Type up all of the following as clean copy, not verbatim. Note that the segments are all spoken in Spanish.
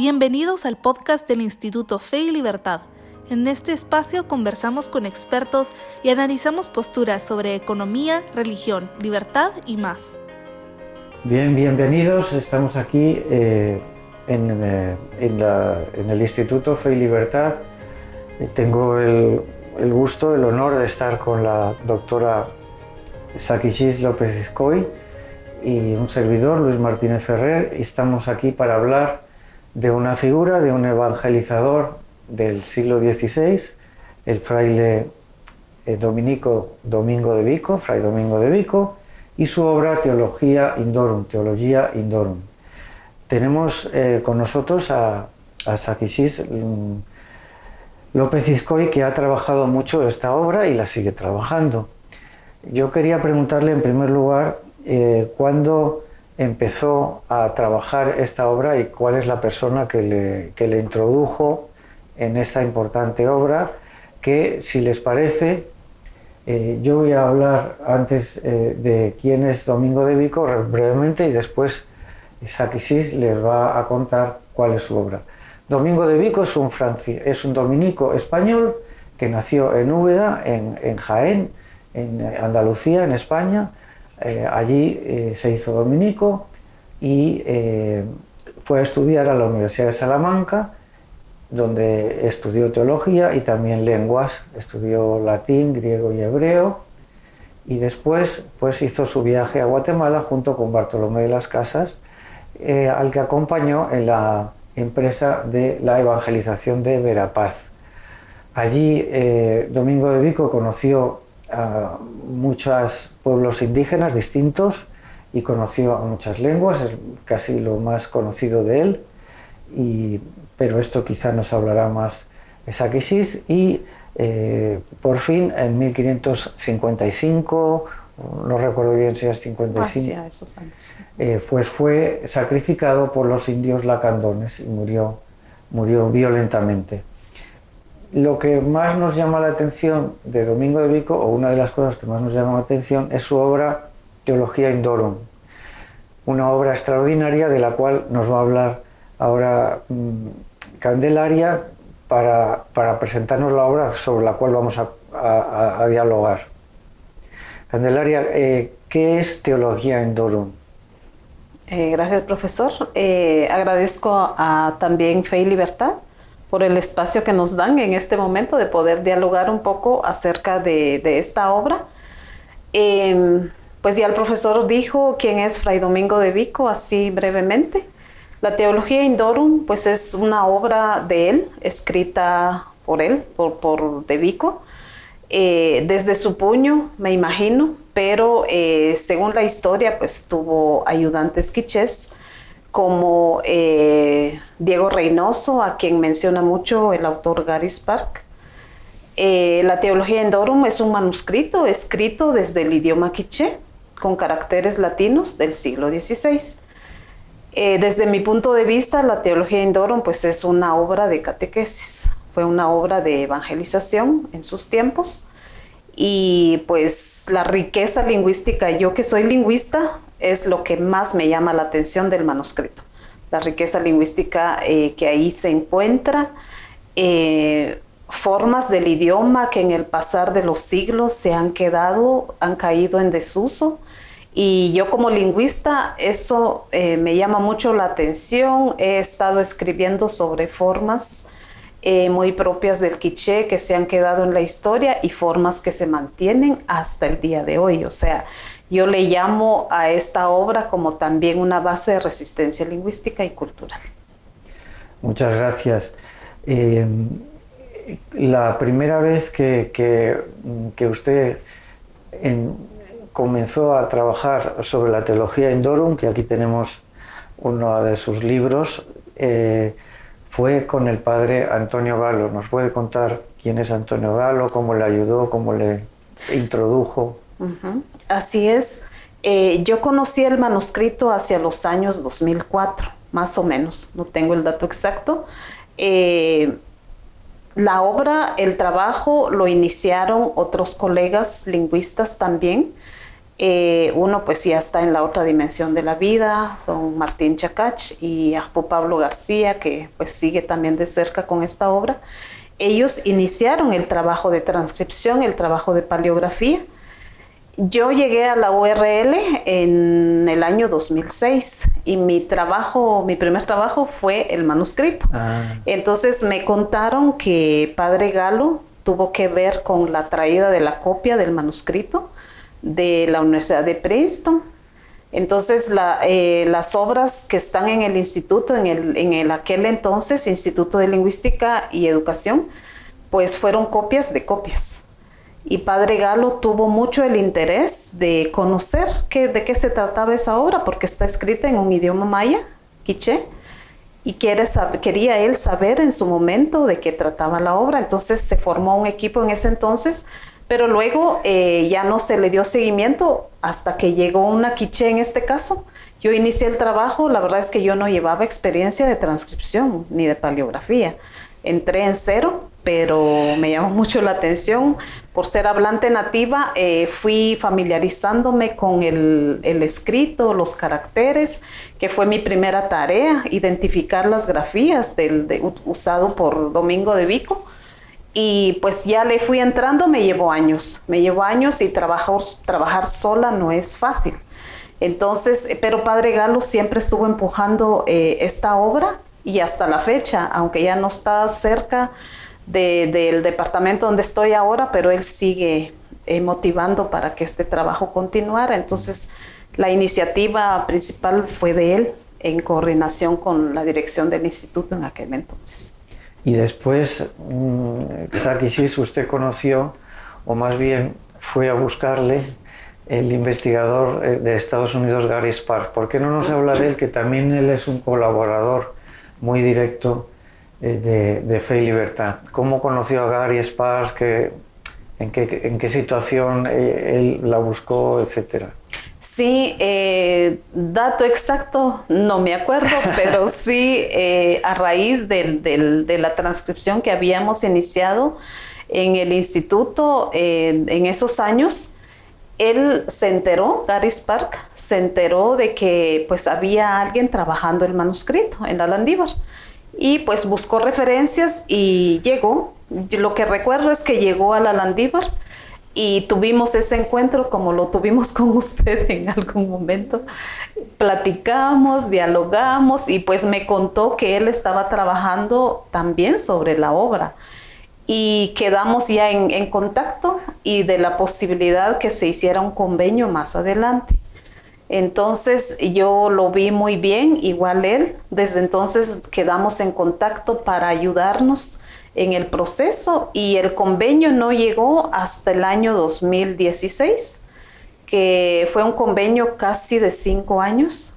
Bienvenidos al podcast del Instituto Fe y Libertad. En este espacio conversamos con expertos y analizamos posturas sobre economía, religión, libertad y más. Bien, bienvenidos. Estamos aquí en el Instituto Fe y Libertad. Tengo el gusto, el honor de estar con la doctora Sakishis López-Izcoy y un servidor, Luis Martínez Ferrer, y estamos aquí para hablar de una figura, de un evangelizador del siglo XVI, el fraile dominico Domingo de Vico, Fray Domingo de Vico, y su obra Teologia Indorum. Tenemos con nosotros a Sakishis López-Izcoy, que ha trabajado mucho esta obra y la sigue trabajando. Yo quería preguntarle en primer lugar cuándo empezó a trabajar esta obra y cuál es la persona que le introdujo en esta importante obra, que, si les parece, yo voy a hablar antes de quién es Domingo de Vico brevemente, y después Sakishis les va a contar cuál es su obra. Domingo de Vico es un dominico español que nació en Úbeda, en Jaén, en Andalucía, en España. Allí se hizo dominico y fue a estudiar a la Universidad de Salamanca, donde estudió teología y también lenguas. Estudió latín, griego y hebreo, y después pues hizo su viaje a Guatemala junto con Bartolomé de las Casas, al que acompañó en la empresa de la evangelización de Verapaz. Allí Domingo de Vico conoció a muchos pueblos indígenas distintos y conoció a muchas lenguas, es casi lo más conocido de él, pero esto quizá nos hablará más Sakishis. Y por fin en 1555, no recuerdo bien si es 55, hacia esos años, pues fue sacrificado por los indios lacandones y murió violentamente. Lo que más nos llama la atención de Domingo de Vico, o una de las cosas que más nos llama la atención, es su obra Teologia Indorum, una obra extraordinaria de la cual nos va a hablar ahora Candelaria para presentarnos la obra sobre la cual vamos a dialogar. Candelaria, ¿qué es Teologia Indorum? Gracias, profesor. Agradezco también Fe y Libertad por el espacio que nos dan en este momento de poder dialogar un poco acerca de esta obra. Pues ya el profesor dijo quién es Fray Domingo de Vico, así brevemente. La Teologia Indorum pues es una obra de él, escrita por él, por de Vico, desde su puño, me imagino, pero según la historia pues tuvo ayudantes quichés, como Diego Reynoso, a quien menciona mucho el autor Gary Spark. La Teologia Indorum es un manuscrito escrito desde el idioma quiché, con caracteres latinos del siglo XVI. Desde mi punto de vista, la Teologia Indorum pues, es una obra de catequesis, fue una obra de evangelización en sus tiempos, y pues la riqueza lingüística, yo que soy lingüista, es lo que más me llama la atención del manuscrito. La riqueza lingüística que ahí se encuentra, formas del idioma que en el pasar de los siglos han caído en desuso. Y yo como lingüista, eso me llama mucho la atención. He estado escribiendo sobre formas muy propias del quiché que se han quedado en la historia y formas que se mantienen hasta el día de hoy. O sea, yo le llamo a esta obra como también una base de resistencia lingüística y cultural. Muchas gracias. La primera vez que usted comenzó a trabajar sobre la Teologia Indorum, que aquí tenemos uno de sus libros, fue con el padre Antonio Galo. ¿Nos puede contar quién es Antonio Galo, cómo le ayudó, cómo le introdujo? Así es. Yo conocí el manuscrito hacia los años 2004, más o menos, no tengo el dato exacto. La obra, el trabajo, lo iniciaron otros colegas lingüistas también, Uno pues ya está en la otra dimensión de la vida, don Martín Chacach y Ajpo Pablo García, que pues sigue también de cerca con esta obra. Ellos iniciaron el trabajo de transcripción, el trabajo de paleografía. Yo llegué a la URL en el año 2006 y mi primer trabajo fue el manuscrito. Entonces me contaron que Padre Galo tuvo que ver con la traída de la copia del manuscrito de la Universidad de Princeton. Entonces las obras que están en el instituto, en aquel entonces Instituto de Lingüística y Educación, pues fueron copias de copias. Y Padre Galo tuvo mucho el interés de conocer de qué se trataba esa obra, porque está escrita en un idioma maya, quiché, y quería él saber en su momento de qué trataba la obra. Entonces se formó un equipo en ese entonces, pero luego ya no se le dio seguimiento hasta que llegó una quiché en este caso. Yo inicié el trabajo, la verdad es que yo no llevaba experiencia de transcripción ni de paleografía. Entré en cero, pero me llamó mucho la atención. Por ser hablante nativa, fui familiarizándome con el escrito, los caracteres, que fue mi primera tarea, identificar las grafías usado por Domingo de Vico. Y pues ya le fui entrando, me llevó años y trabajar sola no es fácil. Entonces, pero Padre Galo siempre estuvo empujando esta obra y hasta la fecha, aunque ya no está cerca del departamento donde estoy ahora, pero él sigue motivando para que este trabajo continuara. Entonces, la iniciativa principal fue de él en coordinación con la dirección del instituto en aquel entonces. Y después, Xaquixis, usted conoció, o más bien fue a buscarle, el investigador de Estados Unidos, Gary Sparks. ¿Por qué no nos habla de él, que también él es un colaborador muy directo de Fe y Libertad? ¿Cómo conoció a Gary Sparks? ¿En qué situación él la buscó, etcétera? Sí, dato exacto no me acuerdo, pero sí a raíz de la transcripción que habíamos iniciado en el instituto en esos años, él se enteró, Gary Sparks se enteró de que pues había alguien trabajando el manuscrito en la Landívar y pues buscó referencias y llegó. Lo que recuerdo es que llegó a la Landívar y tuvimos ese encuentro como lo tuvimos con usted en algún momento. Platicamos, dialogamos y pues me contó que él estaba trabajando también sobre la obra. Y quedamos ya en contacto y de la posibilidad que se hiciera un convenio más adelante. Entonces yo lo vi muy bien, igual él. Desde entonces quedamos en contacto para ayudarnos en el proceso y el convenio no llegó hasta el año 2016, que fue un convenio casi de 5 años.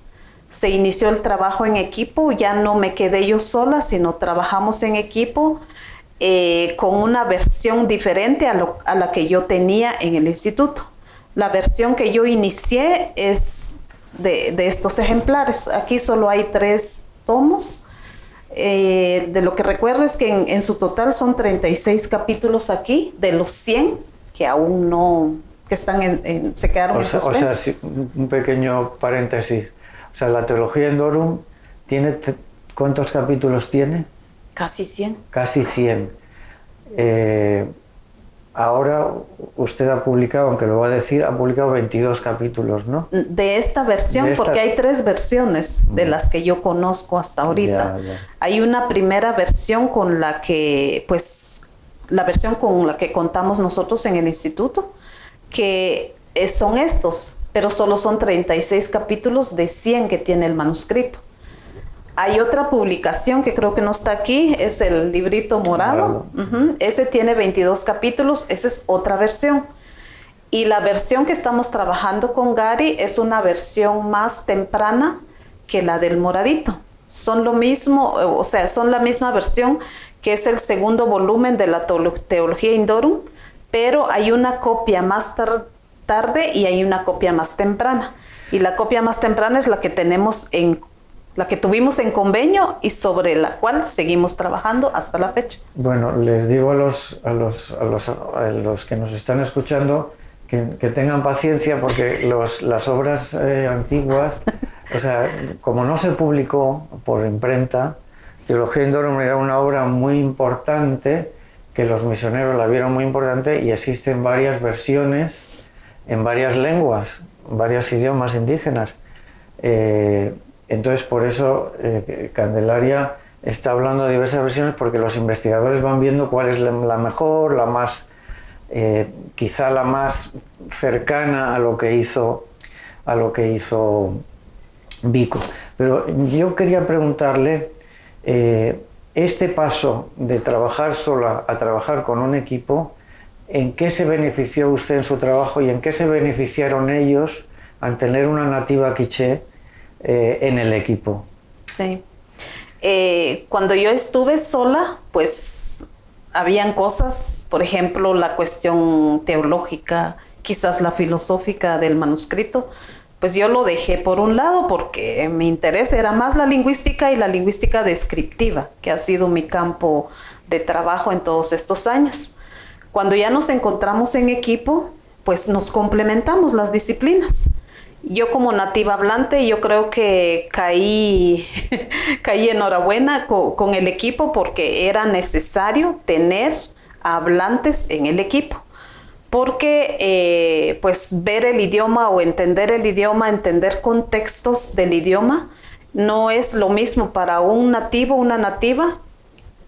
Se inició el trabajo en equipo, ya no me quedé yo sola, sino trabajamos en equipo con una versión diferente a la que yo tenía en el instituto. La versión que yo inicié es de estos ejemplares. Aquí solo hay 3 tomos. De lo que recuerdo es que en su total son 36 capítulos aquí, de los 100 que aún no, que están se quedaron en suspenso. O sea, sí, un pequeño paréntesis. O sea, la teología Indorum tiene, ¿cuántos capítulos tiene? Casi 100. Casi 100. Ahora usted ha publicado, aunque lo va a decir, ha publicado 22 capítulos, ¿no? De esta versión, porque hay 3 versiones de las que yo conozco hasta ahorita. Ya. Hay una primera versión con la que, pues, la versión con la que contamos nosotros en el instituto, que son estos, pero solo son 36 capítulos de 100 que tiene el manuscrito. Hay otra publicación que creo que no está aquí, es el librito morado. Ese tiene 22 capítulos, esa es otra versión. Y la versión que estamos trabajando con Gary es una versión más temprana que la del moradito. Son lo mismo, o sea, son la misma versión que es el segundo volumen de la Teología Indorum, pero hay una copia más tarde y hay una copia más temprana. Y la copia más temprana es la que tenemos la que tuvimos en convenio y sobre la cual seguimos trabajando hasta la fecha. Bueno, les digo a los que nos están escuchando que tengan paciencia porque las obras antiguas, o sea, como no se publicó por imprenta, Teología Indorum era una obra muy importante, que los misioneros la vieron muy importante, y existen varias versiones en varias lenguas, varios idiomas indígenas. Entonces, por eso Candelaria está hablando de diversas versiones, porque los investigadores van viendo cuál es la mejor, la más, quizá la más cercana a lo que hizo Vico. Pero yo quería preguntarle, este paso de trabajar sola a trabajar con un equipo, ¿en qué se benefició usted en su trabajo y en qué se beneficiaron ellos al tener una nativa quiché en el equipo? Sí. Cuando yo estuve sola, pues habían cosas, por ejemplo, la cuestión teológica, quizás la filosófica del manuscrito, pues yo lo dejé por un lado porque mi interés era más la lingüística y la lingüística descriptiva, que ha sido mi campo de trabajo en todos estos años. Cuando ya nos encontramos en equipo, pues nos complementamos las disciplinas. Yo como nativa hablante, yo creo que caí enhorabuena con el equipo, porque era necesario tener hablantes en el equipo. Porque pues ver el idioma o entender el idioma, entender contextos del idioma, no es lo mismo para un nativo, una nativa,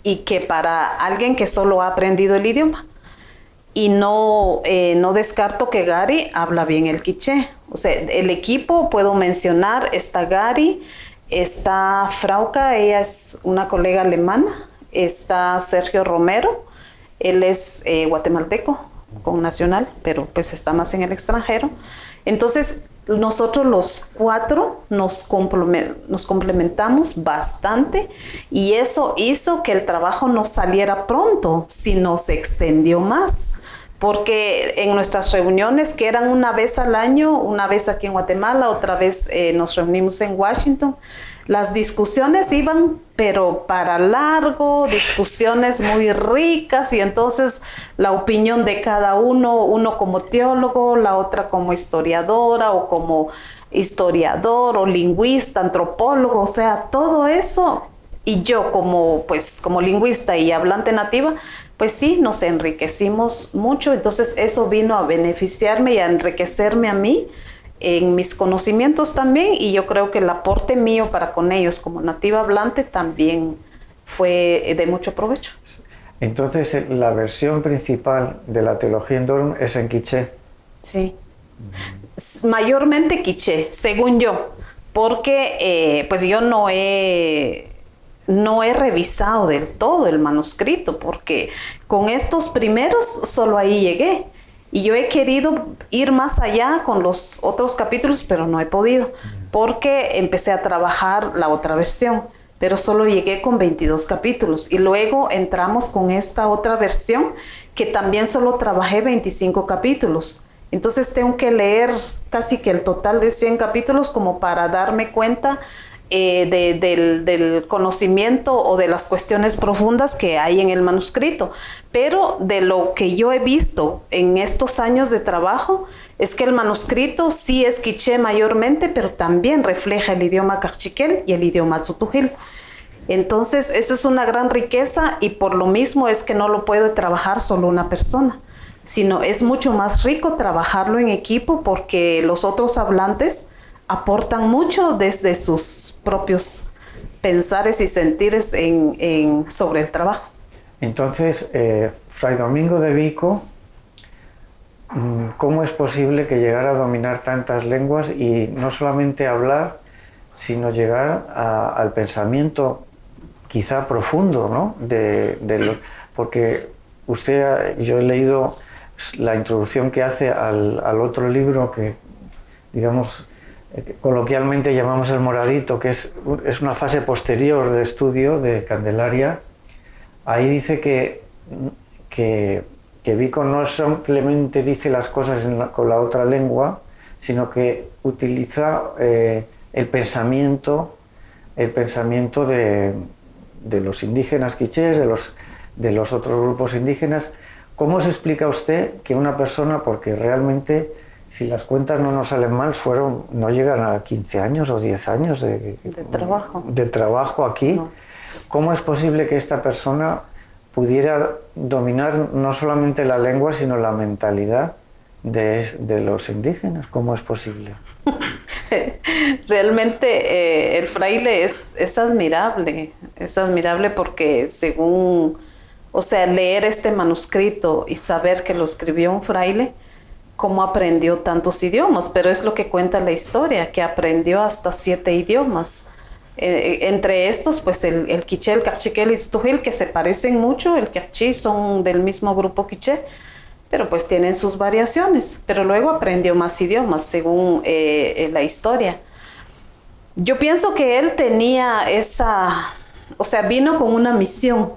y que para alguien que solo ha aprendido el idioma. Y no descarto que Gary habla bien el quiché. O sea, el equipo, puedo mencionar, está Gary, está Frauca, ella es una colega alemana, está Sergio Romero, él es guatemalteco, con nacional, pero pues está más en el extranjero. Entonces, nosotros los cuatro nos complementamos bastante, y eso hizo que el trabajo no saliera pronto, sino se extendió más. Porque en nuestras reuniones, que eran una vez al año, una vez aquí en Guatemala, otra vez nos reunimos en Washington, las discusiones iban, pero para largo, discusiones muy ricas, y entonces la opinión de cada uno como teólogo, la otra como historiadora o como historiador o lingüista, antropólogo, o sea, todo eso. Y yo como lingüista y hablante nativa, pues sí, nos enriquecimos mucho. Entonces eso vino a beneficiarme y a enriquecerme a mí en mis conocimientos también, y yo creo que el aporte mío para con ellos como nativa hablante también fue de mucho provecho. Entonces, la versión principal de la Teología Indorum es en quiché. Sí, mayormente quiché, según yo, porque pues yo no he revisado del todo el manuscrito, porque con estos primeros solo ahí llegué. Y yo he querido ir más allá con los otros capítulos, pero no he podido, porque empecé a trabajar la otra versión, pero solo llegué con 22 capítulos. Y luego entramos con esta otra versión, que también solo trabajé 25 capítulos. Entonces tengo que leer casi que el total de 100 capítulos como para darme cuenta del conocimiento o de las cuestiones profundas que hay en el manuscrito. Pero de lo que yo he visto en estos años de trabajo, es que el manuscrito sí es quiché mayormente, pero también refleja el idioma cachiquel y el idioma tzutujil. Entonces, eso es una gran riqueza, y por lo mismo es que no lo puede trabajar solo una persona, sino es mucho más rico trabajarlo en equipo, porque los otros hablantes aportan mucho desde sus propios pensares y sentires sobre el trabajo. Entonces, Fray Domingo de Vico, ¿cómo es posible que llegara a dominar tantas lenguas y no solamente hablar, sino llegar al pensamiento quizá profundo, ¿no? Porque yo he leído la introducción que hace al otro libro que, digamos, coloquialmente llamamos el moradito, que es una fase posterior de estudio de Candelaria. Ahí dice que Vico no simplemente dice las cosas con la otra lengua, sino que utiliza el pensamiento de los indígenas quichés, de los otros grupos indígenas, ¿Cómo se explica usted que una persona, porque realmente, si las cuentas no nos salen mal, no llegan a 15 años o 10 años de trabajo aquí? No. ¿Cómo es posible que esta persona pudiera dominar no solamente la lengua, sino la mentalidad de los indígenas? ¿Cómo es posible? Realmente el fraile es admirable porque según, o sea, leer este manuscrito y saber que lo escribió un fraile, cómo aprendió tantos idiomas, pero es lo que cuenta la historia, que aprendió hasta 7 idiomas. Entre estos, pues el quiché, el cachiquel y el tujil, que se parecen mucho. El cachí son del mismo grupo quiché, pero pues tienen sus variaciones. Pero luego aprendió más idiomas, según la historia. Yo pienso que él tenía vino con una misión,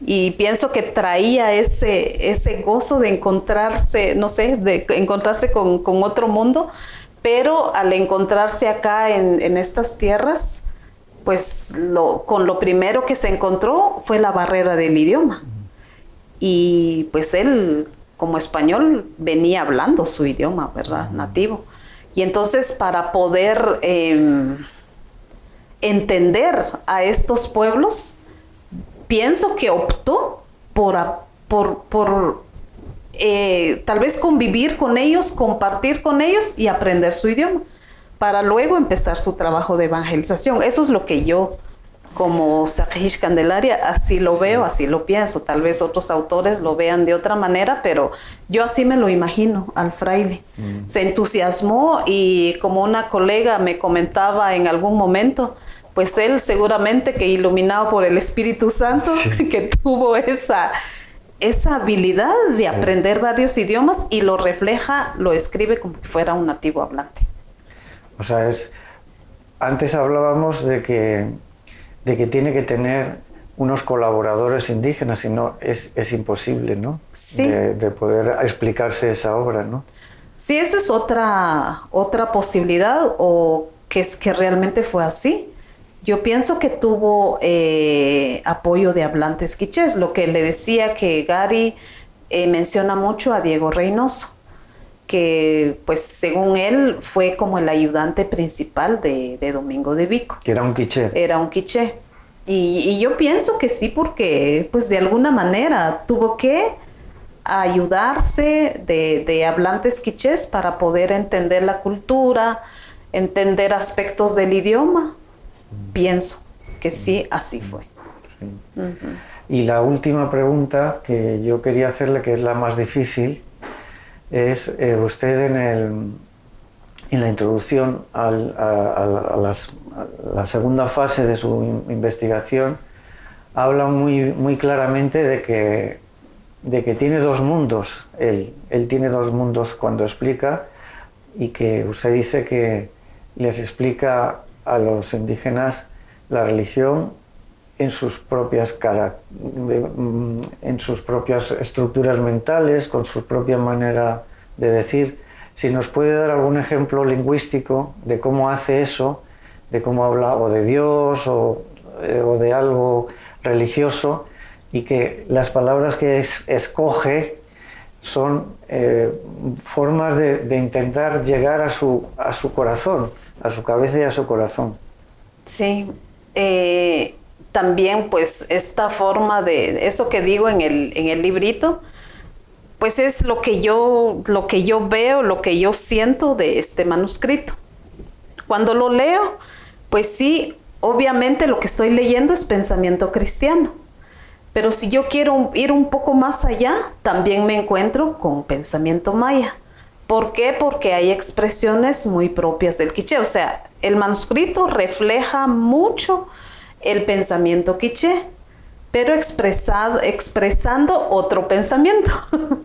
y pienso que traía ese gozo de encontrarse, no sé, de encontrarse con otro mundo, pero al encontrarse acá en estas tierras, pues con lo primero que se encontró fue la barrera del idioma. Y pues él, como español, venía hablando su idioma, ¿verdad? Nativo. Y entonces, para poder entender a estos pueblos, pienso que optó por tal vez convivir con ellos, compartir con ellos y aprender su idioma, para luego empezar su trabajo de evangelización. Eso es lo que yo, como Sakish Candelaria, así lo veo, así lo pienso. Tal vez otros autores lo vean de otra manera, pero yo así me lo imagino al fraile. Se entusiasmó, y como una colega me comentaba en algún momento, pues él seguramente que iluminado por el Espíritu Santo, que tuvo esa habilidad de aprender varios idiomas, y lo refleja, lo escribe como si fuera un nativo hablante. O sea, antes hablábamos de que tiene que tener unos colaboradores indígenas, si no es imposible, ¿no? Sí. De poder explicarse esa obra, ¿no? Sí, eso es otra posibilidad, o que realmente fue así. Yo pienso que tuvo apoyo de hablantes quichés, lo que le decía que Gary menciona mucho a Diego Reynoso, que pues según él fue como el ayudante principal de Domingo de Vico. Que era un quiché. Era un quiché. Y yo pienso que sí, porque pues de alguna manera tuvo que ayudarse de hablantes quichés para poder entender la cultura, entender aspectos del idioma. Pienso que sí, así fue. Sí. Y la última pregunta que yo quería hacerle, que es la más difícil, es usted en la introducción a la segunda fase de su investigación habla muy claramente de que tiene dos mundos. Él tiene dos mundos cuando explica, y que usted dice que les explica a los indígenas la religión en sus propias estructuras mentales, con su propia manera de decir. Si nos puede dar algún ejemplo lingüístico de cómo hace eso, de cómo habla o de Dios o de algo religioso, y que las palabras que escoge son formas de intentar llegar a su corazón, a su cabeza y a su corazón. Sí, también pues esta forma de eso que digo en el librito, pues es lo que yo veo, lo que yo siento de este manuscrito. Cuando lo leo, pues sí, obviamente lo que estoy leyendo es pensamiento cristiano, pero si yo quiero ir un poco más allá, también me encuentro con pensamiento maya. ¿Por qué? Porque hay expresiones muy propias del quiché. O sea, el manuscrito refleja mucho el pensamiento quiché, pero expresando otro pensamiento.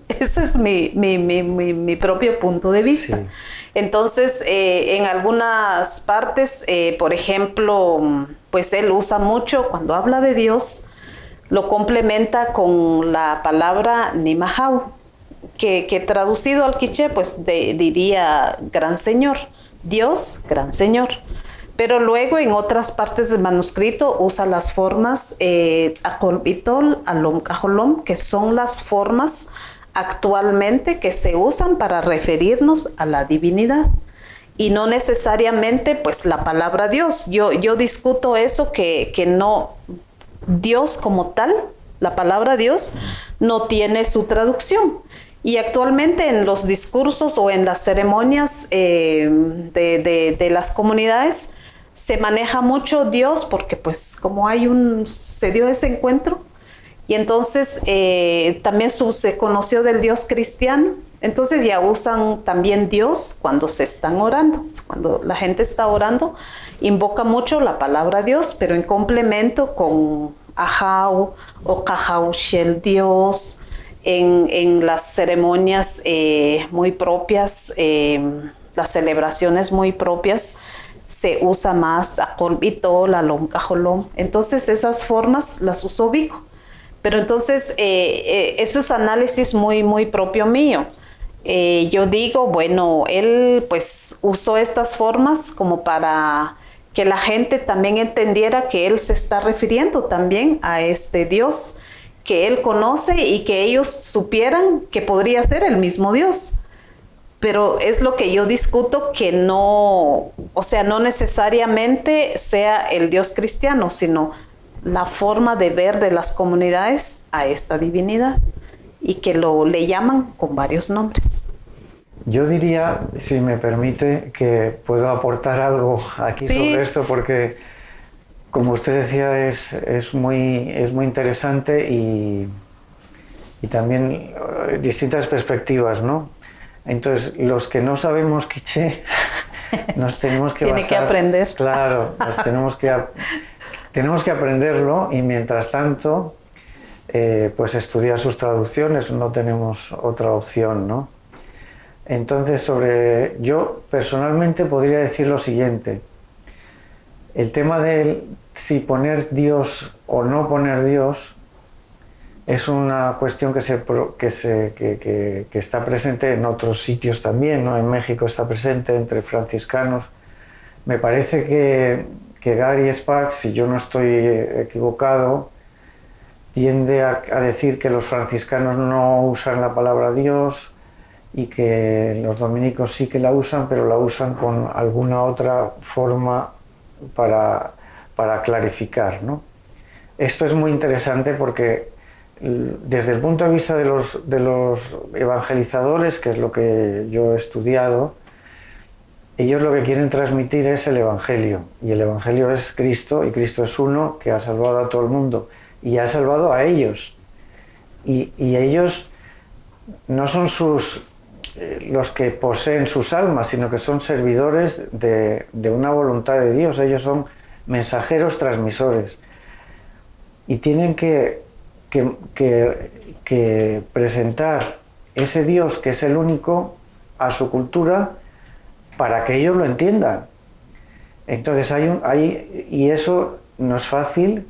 Ese es mi propio punto de vista. Sí. Entonces, en algunas partes, por ejemplo, pues él usa mucho, cuando habla de Dios, lo complementa con la palabra Nimahau, que traducido al quiché, pues diría gran señor, Dios, gran señor. Pero luego en otras partes del manuscrito usa las formas Tzakol Bitol, Alom Kajolom, que son las formas actualmente que se usan para referirnos a la divinidad. Y no necesariamente pues la palabra Dios. Yo discuto eso, que no, Dios como tal, la palabra Dios, no tiene su traducción. Y actualmente en los discursos o en las ceremonias de las comunidades se maneja mucho Dios porque pues como se dio ese encuentro y entonces también se conoció del Dios cristiano, entonces ya usan también Dios cuando se están orando, cuando la gente está orando, invoca mucho la palabra Dios, pero en complemento con Ahau o Kahau Shel Dios, en las ceremonias muy propias, las celebraciones muy propias, se usa más Tzakol Bitol, Alom Kajolom. Entonces esas formas las usó Vico. Pero entonces eso es análisis muy, muy propio mío. Yo digo, bueno, él pues usó estas formas como para que la gente también entendiera que él se está refiriendo también a este Dios que él conoce y que ellos supieran que podría ser el mismo Dios. Pero es lo que yo discuto, que no, o sea, no necesariamente sea el Dios cristiano, sino la forma de ver de las comunidades a esta divinidad y que le llaman con varios nombres. Yo diría, si me permite, que puedo aportar algo aquí sobre esto, porque como usted decía, es muy interesante y también distintas perspectivas, ¿no? Entonces, los que no sabemos quiché, nos tenemos que Tiene que aprender. Claro, tenemos que aprenderlo y mientras tanto, pues estudiar sus traducciones, no tenemos otra opción, ¿no? Entonces, yo personalmente podría decir lo siguiente. El tema de si poner Dios o no poner Dios es una cuestión que está presente en otros sitios también, ¿no? En México está presente entre franciscanos. Me parece que Gary Sparks, si yo no estoy equivocado, tiende a decir que los franciscanos no usan la palabra Dios y que los dominicos sí que la usan, pero la usan con alguna otra forma para clarificar, ¿no? Esto es muy interesante porque desde el punto de vista de los evangelizadores, que es lo que yo he estudiado, ellos lo que quieren transmitir es el Evangelio, y el Evangelio es Cristo, y Cristo es uno que ha salvado a todo el mundo, y ha salvado a ellos, y ellos no son los que poseen sus almas, sino que son servidores de una voluntad de Dios. Ellos son mensajeros transmisores, y tienen que presentar ese Dios que es el único a su cultura para que ellos lo entiendan. Entonces y eso no es fácil,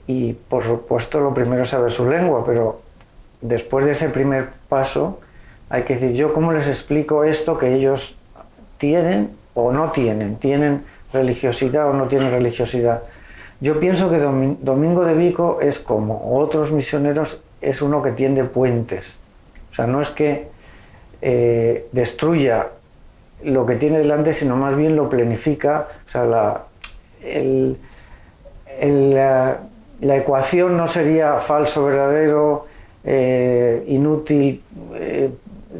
y por supuesto lo primero es saber su lengua, pero después de ese primer paso hay que decir, yo cómo les explico esto que ellos tienen o no tienen, tienen religiosidad o no tienen religiosidad. Yo pienso que Domingo de Vico es como otros misioneros, es uno que tiende puentes. O sea, no es que destruya lo que tiene delante, sino más bien lo planifica. O sea, la ecuación no sería falso, verdadero, inútil,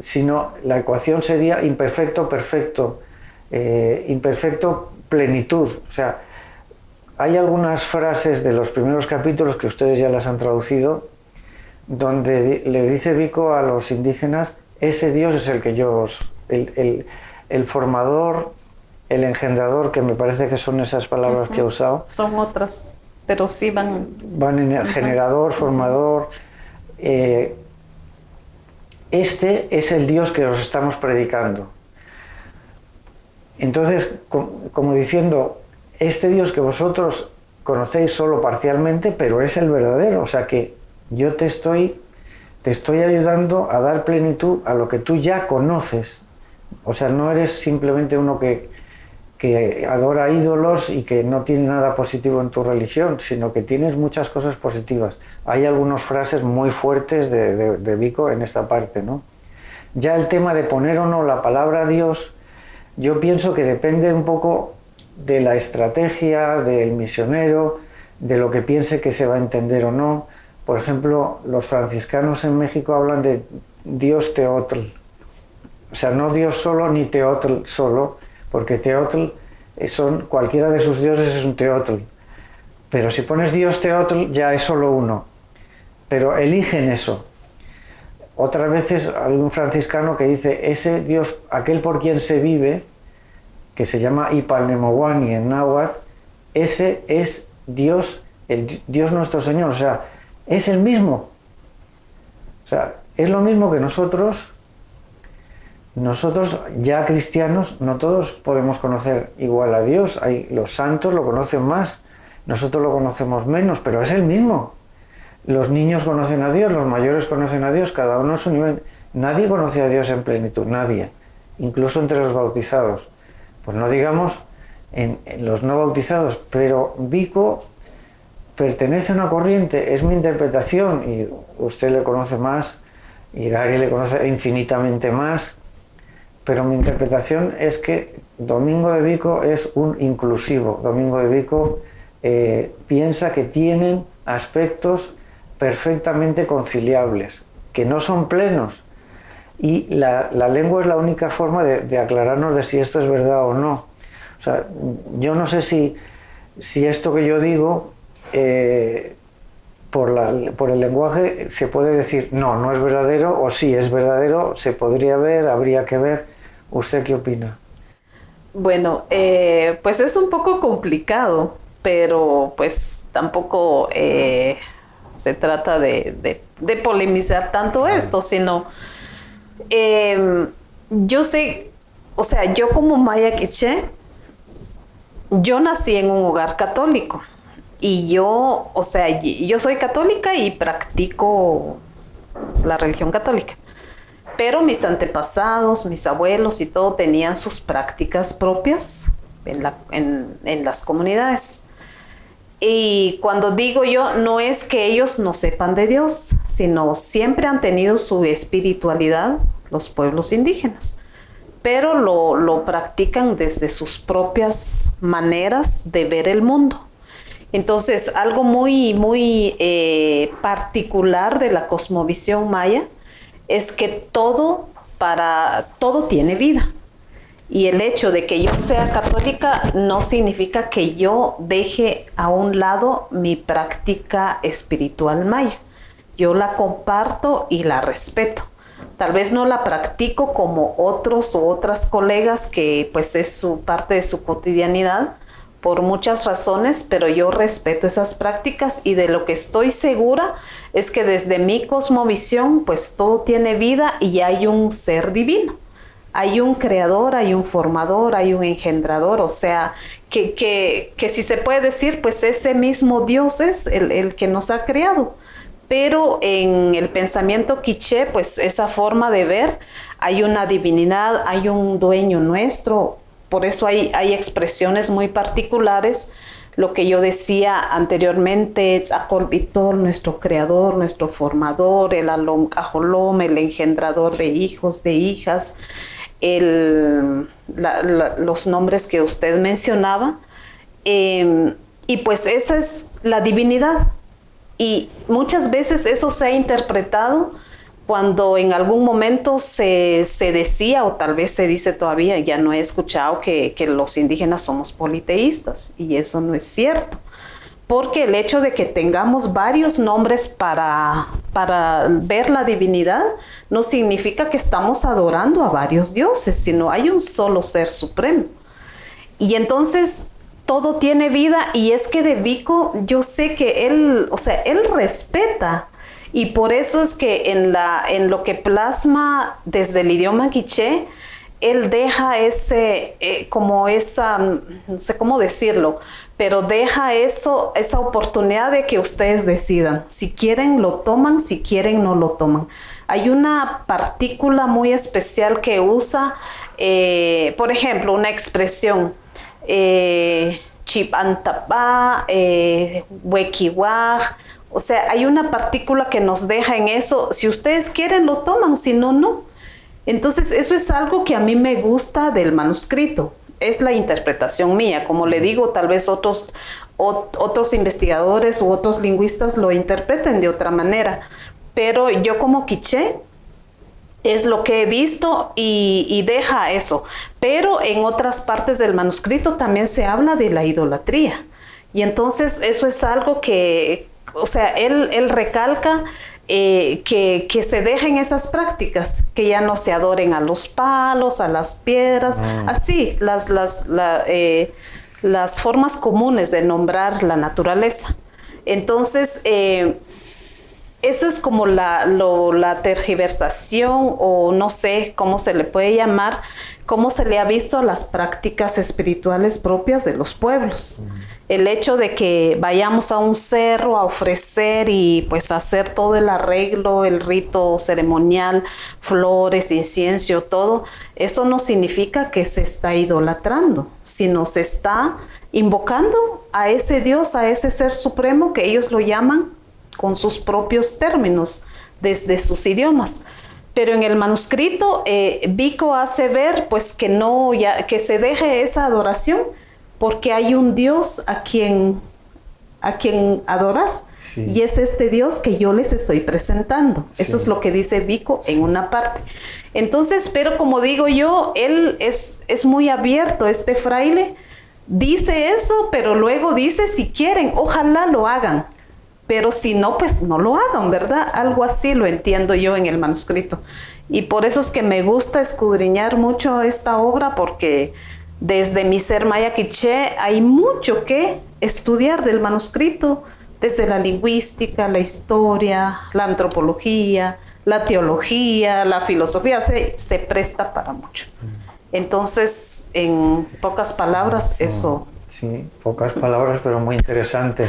sino la ecuación sería imperfecto, perfecto, imperfecto, plenitud. O sea, hay algunas frases de los primeros capítulos que ustedes ya las han traducido, donde le dice Vico a los indígenas, ese Dios es el que el formador, el engendrador, que me parece que son esas palabras que ha usado. Son otras, pero sí van en el generador, formador. Este es el Dios que os estamos predicando. Entonces, como diciendo, este Dios que vosotros conocéis solo parcialmente, pero es el verdadero. O sea que yo te estoy ayudando a dar plenitud a lo que tú ya conoces. O sea, no eres simplemente uno que que adora ídolos y que no tiene nada positivo en tu religión, sino que tienes muchas cosas positivas. Hay algunas frases muy fuertes de Vico en esta parte, ¿no? Ya el tema de poner o no la palabra Dios, yo pienso que depende un poco de la estrategia del misionero, de lo que piense que se va a entender o no. Por ejemplo, los franciscanos en México hablan de Dios Teotl, o sea, no Dios solo ni Teotl solo, porque Teotl son, cualquiera de sus dioses es un Teotl, pero si pones Dios Teotl ya es solo uno, pero eligen eso. Otras veces hay un franciscano que dice, ese Dios, aquel por quien se vive, que se llama Ipalnemowani en náhuatl, ese es Dios, el Dios nuestro Señor, o sea, es el mismo. O sea, es lo mismo que nosotros ya cristianos, no todos podemos conocer igual a Dios. Los santos lo conocen más, nosotros lo conocemos menos, pero es el mismo. Los niños conocen a Dios, los mayores conocen a Dios, cada uno a su nivel. Nadie conoce a Dios en plenitud, nadie, incluso entre los bautizados. Pues no digamos en los no bautizados, pero Vico pertenece a una corriente, es mi interpretación, y usted le conoce más, y Gary le conoce infinitamente más, pero mi interpretación es que Domingo de Vico es un inclusivo. Domingo de Vico piensa que tienen aspectos perfectamente conciliables, que no son plenos, y la lengua es la única forma de aclararnos de si esto es verdad o no. O sea, yo no sé si esto que yo digo, por el lenguaje se puede decir no es verdadero, o sí es verdadero, se podría ver, habría que ver. ¿Usted qué opina? Bueno, pues es un poco complicado, pero pues tampoco se trata de polemizar tanto esto, sino yo sé, o sea, yo como maya quiché, yo nací en un hogar católico y yo soy católica y practico la religión católica. Pero mis antepasados, mis abuelos y todo tenían sus prácticas propias en las comunidades. Y cuando digo yo, no es que ellos no sepan de Dios, sino siempre han tenido su espiritualidad los pueblos indígenas. Pero lo practican desde sus propias maneras de ver el mundo. Entonces, algo muy, muy particular de la cosmovisión maya es que todo tiene vida. Y el hecho de que yo sea católica no significa que yo deje a un lado mi práctica espiritual maya. Yo la comparto y la respeto. Tal vez no la practico como otros o otras colegas que pues es parte de su cotidianidad por muchas razones, pero yo respeto esas prácticas y de lo que estoy segura es que desde mi cosmovisión pues todo tiene vida y hay un ser divino. Hay un creador, hay un formador, hay un engendrador, o sea, que si se puede decir, pues ese mismo Dios es el que nos ha creado. Pero en el pensamiento quiché, pues esa forma de ver, hay una divinidad, hay un dueño nuestro, por eso hay expresiones muy particulares. Lo que yo decía anteriormente, Tz'akolbitol, nuestro creador, nuestro formador, el Alom Ajolom, el engendrador de hijos, de hijas, los nombres que usted mencionaba, y pues esa es la divinidad. Y muchas veces eso se ha interpretado cuando en algún momento se decía, o tal vez se dice todavía, ya no he escuchado que los indígenas somos politeístas, y eso no es cierto. Porque el hecho de que tengamos varios nombres para ver la divinidad no significa que estamos adorando a varios dioses, sino hay un solo ser supremo. Y entonces todo tiene vida, y es que de Vico yo sé que él respeta, y por eso es que en lo que plasma desde el idioma quiché, él deja no sé cómo decirlo, pero deja esa oportunidad de que ustedes decidan. Si quieren lo toman, si quieren no lo toman. Hay una partícula muy especial que usa, por ejemplo, una expresión, Chipantapá, Huequihuaj. O sea, hay una partícula que nos deja en eso. Si ustedes quieren, lo toman, si no, no. Entonces, eso es algo que a mí me gusta del manuscrito. Es la interpretación mía. Como le digo, tal vez otros investigadores u otros lingüistas lo interpreten de otra manera. Pero yo como quiché, es lo que he visto y deja eso. Pero en otras partes del manuscrito también se habla de la idolatría. Y entonces eso es algo que, o sea, él recalca que se dejen esas prácticas, que ya no se adoren a los palos, a las piedras, así, las formas comunes de nombrar la naturaleza. Entonces, eso es como la tergiversación, o no sé cómo se le puede llamar, cómo se le ha visto a las prácticas espirituales propias de los pueblos. El hecho de que vayamos a un cerro a ofrecer y pues hacer todo el arreglo, el rito ceremonial, flores, incienso, todo, eso no significa que se está idolatrando, sino se está invocando a ese Dios, a ese ser supremo que ellos lo llaman con sus propios términos, desde sus idiomas. Pero en el manuscrito, Vico hace ver pues que se deje esa adoración, porque hay un Dios a quien adorar. Sí. Y es este Dios que yo les estoy presentando. Sí. Eso es lo que dice Vico en una parte. Entonces, pero como digo yo, él es muy abierto, este fraile. Dice eso, pero luego dice, si quieren, ojalá lo hagan. Pero si no, pues no lo hagan, ¿verdad? Algo así lo entiendo yo en el manuscrito. Y por eso es que me gusta escudriñar mucho esta obra, porque desde mi ser maya quiché hay mucho que estudiar del manuscrito, desde la lingüística, la historia, la antropología, la teología, la filosofía, se presta para mucho. Entonces, en pocas palabras, eso... Sí, pocas palabras, pero muy interesante.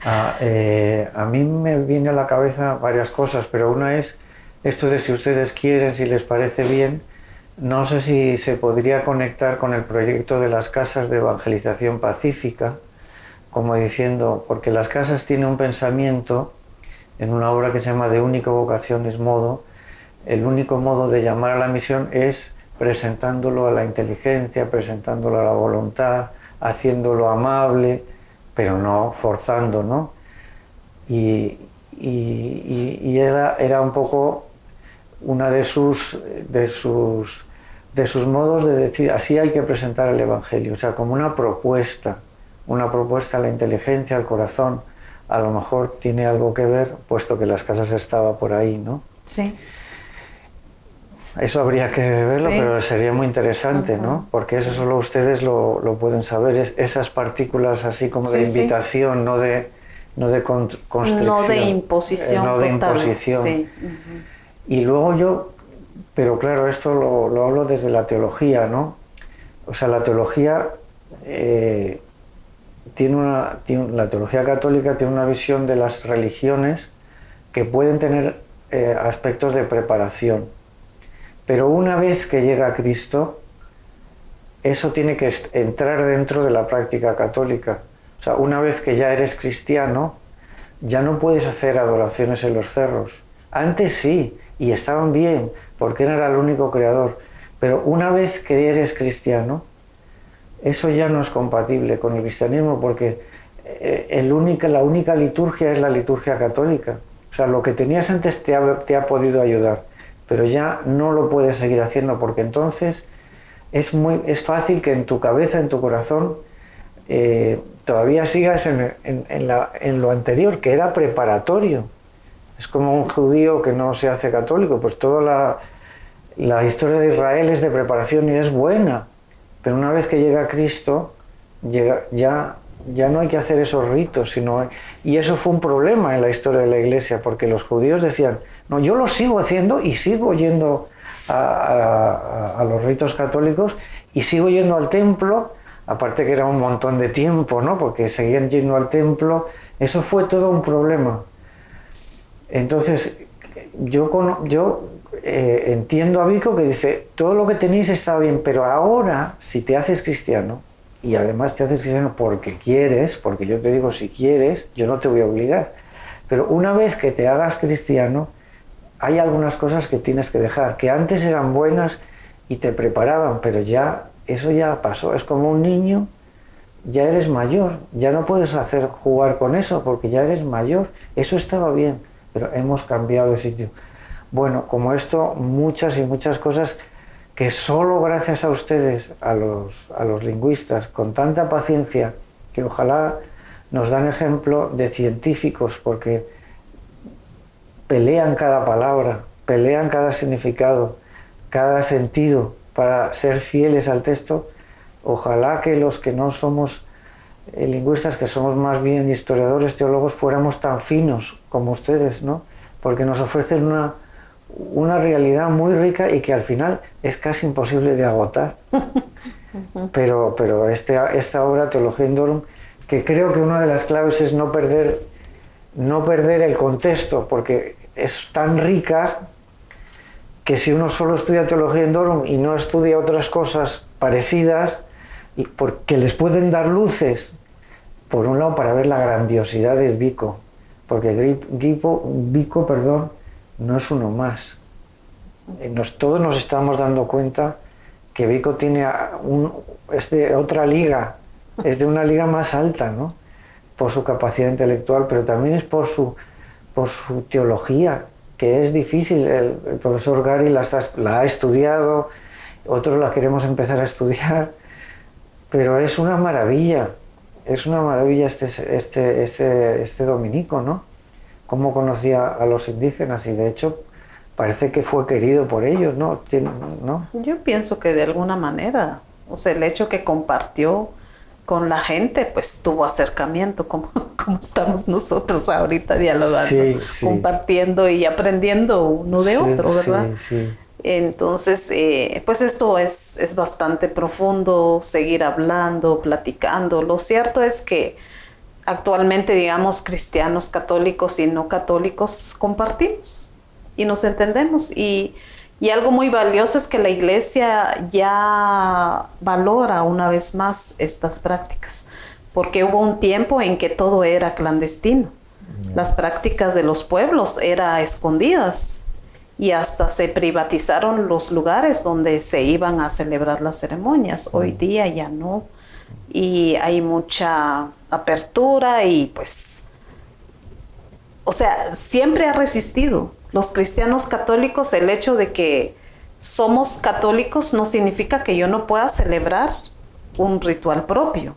A mí me viene a la cabeza varias cosas, pero una es esto de si ustedes quieren, si les parece bien. No sé si se podría conectar con el proyecto de las casas de evangelización pacífica, como diciendo, porque las casas tienen un pensamiento en una obra que se llama De única vocación es modo. El único modo de llamar a la misión es presentándolo a la inteligencia, presentándolo a la voluntad, haciéndolo amable, pero no forzando, ¿no? Y era un poco una de sus modos de decir, así hay que presentar el Evangelio, o sea, como una propuesta a la inteligencia, al corazón. A lo mejor tiene algo que ver, puesto que las casas estaba por ahí, ¿no? Sí. Eso habría que verlo, sí. Pero sería muy interesante, ¿no? Porque eso solo ustedes lo pueden saber, esas partículas así como de invitación, sí. no de constricción. No de imposición. No de imposición. Sí. Y luego pero claro, esto lo hablo desde la teología, ¿no? O sea, la teología la teología católica tiene una visión de las religiones que pueden tener aspectos de preparación. Pero una vez que llega Cristo, eso tiene que entrar dentro de la práctica católica. O sea, una vez que ya eres cristiano, ya no puedes hacer adoraciones en los cerros. Antes sí, y estaban bien, porque Él era el único creador. Pero una vez que eres cristiano, eso ya no es compatible con el cristianismo, porque la única liturgia es la liturgia católica. O sea, lo que tenías antes te ha podido ayudar, pero ya no lo puedes seguir haciendo, porque entonces es fácil que en tu cabeza, en tu corazón, todavía sigas en lo anterior, que era preparatorio. Es como un judío que no se hace católico, pues toda la historia de Israel es de preparación y es buena, pero una vez que llega Cristo, ya no hay que hacer esos ritos, y eso fue un problema en la historia de la Iglesia, porque los judíos decían, no, yo lo sigo haciendo y sigo yendo a los ritos católicos y sigo yendo al templo, aparte que era un montón de tiempo, ¿no? Porque seguían yendo al templo. Eso fue todo un problema. Entonces, yo entiendo a Vico que dice, todo lo que tenéis está bien, pero ahora, si te haces cristiano y además te haces cristiano porque quieres, porque yo te digo si quieres, yo no te voy a obligar. Pero una vez que te hagas cristiano, hay algunas cosas que tienes que dejar, que antes eran buenas y te preparaban, pero ya eso ya pasó. Es como un niño, ya eres mayor, ya no puedes hacer jugar con eso porque ya eres mayor. Eso estaba bien, pero hemos cambiado de sitio. Bueno, como esto, muchas y muchas cosas que solo gracias a ustedes, a los lingüistas, con tanta paciencia, que ojalá nos dan ejemplo de científicos, porque pelean cada palabra, pelean cada significado, cada sentido para ser fieles al texto. Ojalá que los que no somos lingüistas, que somos más bien historiadores, teólogos, fuéramos tan finos como ustedes, ¿no? Porque nos ofrecen una realidad muy rica y que al final es casi imposible de agotar. Pero esta obra, Teología Indorum, que creo que una de las claves es no perder el contexto, porque es tan rica que si uno solo estudia Teología Indorum y no estudia otras cosas parecidas, y porque les pueden dar luces, por un lado para ver la grandiosidad del Vico, porque Vico, no es uno más. Todos nos estamos dando cuenta que Vico es de otra liga, es de una liga más alta, ¿no? Por su capacidad intelectual, pero también es por su teología, que es difícil. El profesor Gary la ha estudiado, otros la queremos empezar a estudiar, pero es una maravilla este dominico, ¿no? Cómo conocía a los indígenas, y de hecho parece que fue querido por ellos, ¿no? Yo pienso que de alguna manera, o sea, el hecho que compartió con la gente, pues tuvo acercamiento, como estamos nosotros ahorita dialogando, sí. compartiendo y aprendiendo uno de otro, ¿verdad? Sí. Entonces, pues esto es bastante profundo, seguir hablando, platicando. Lo cierto es que actualmente, digamos, cristianos, católicos y no católicos compartimos y nos entendemos. Y algo muy valioso es que la Iglesia ya valora una vez más estas prácticas, porque hubo un tiempo en que todo era clandestino. Las prácticas de los pueblos eran escondidas y hasta se privatizaron los lugares donde se iban a celebrar las ceremonias. Hoy día ya no. Y hay mucha apertura y pues, o sea, siempre ha resistido. Los cristianos católicos, el hecho de que somos católicos no significa que yo no pueda celebrar un ritual propio,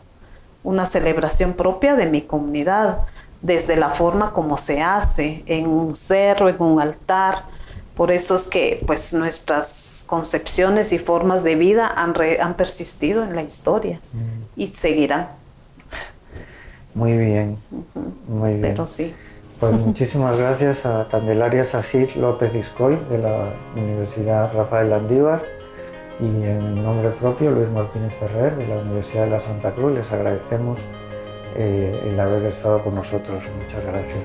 una celebración propia de mi comunidad, desde la forma como se hace, en un cerro, en un altar. Por eso es que pues nuestras concepciones y formas de vida han persistido en la historia y seguirán. Muy bien, muy bien. Pero sí. Pues muchísimas gracias a Candelaria Sasir López Iscoy de la Universidad Rafael Landívar, y en nombre propio Luis Martínez Ferrer de la Universidad de la Santa Cruz les agradecemos el haber estado con nosotros. Muchas gracias.